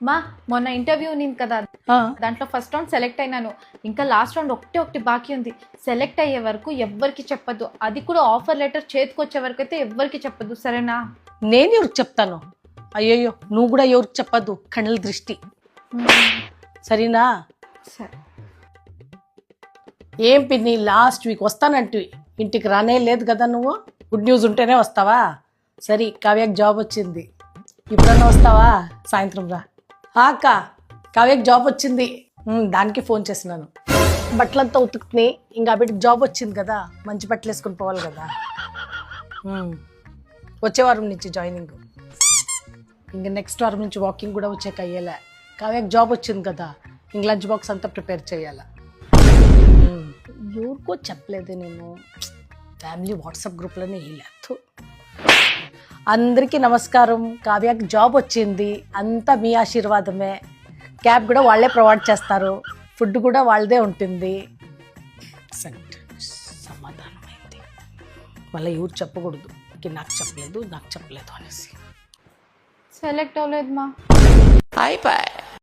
మా మొన్న ఇంటర్వ్యూ ఉంది కదా, దాంట్లో ఫస్ట్ రౌండ్ సెలెక్ట్ అయినాను. ఇంకా లాస్ట్ రౌండ్ ఒకటి బాకీ ఉంది. సెలెక్ట్ అయ్యే వరకు ఎవ్వరికి చెప్పద్దు. అది కూడా ఆఫర్ లెటర్ చేతికి వచ్చే వరకు అయితే ఎవ్వరికి చెప్పద్దు, సరేనా? నేను ఎవరికి చెప్తాను? అయ్యయ్యో, నువ్వు కూడా ఎవరికి చెప్పద్దు, కళ్ళ దృష్టి. సరేనా? సరే. ఏం పిన్ని, లాస్ట్ వీక్ వస్తానంటే ఇంటికి రానే లేదు కదా నువ్వు? గుడ్ న్యూస్ ఉంటేనే వస్తావా? సరే, కావ్యకి జాబ్ వచ్చింది. ఇప్పుడన్నా వస్తావా? సాయంత్రం రా. అక్క, కావ్యకి జాబ్ వచ్చింది. దానికి ఫోన్ చేసినాను. బట్టలంతా ఉతుకుతున్నాయి. ఇంకా బిడ్డకి జాబ్ వచ్చింది కదా, మంచి బట్టలు వేసుకుని పోవాలి కదా. వచ్చే వారం నుంచి జాయినింగ్. ఇంకా నెక్స్ట్ వారం నుంచి వాకింగ్ కూడా వచ్చాక అయ్యేలా. కావ్యకి జాబ్ వచ్చింది కదా, ఇంక లంచ్ బాక్స్ అంతా ప్రిపేర్ చేయాలా. ఎవరికో చెప్పలేదు నేను, ఫ్యామిలీ వాట్సాప్ గ్రూప్లోనే వేయలేదు. అందరికీ నమస్కారం. కావ్యకి జాబ్ వచ్చింది, అంతా మీ ఆశీర్వాదమే. క్యాబ్ కూడా వాళ్ళే ప్రొవైడ్ చేస్తారు, ఫుడ్ కూడా వాళ్ళదే ఉంటుంది. సమాధానమైంది. మళ్ళీ ఎవరు చెప్పకూడదు, నాకు చెప్పలేదు అనేసి. సెలెక్ట్ అవ్వలేదు మా. బాయ్.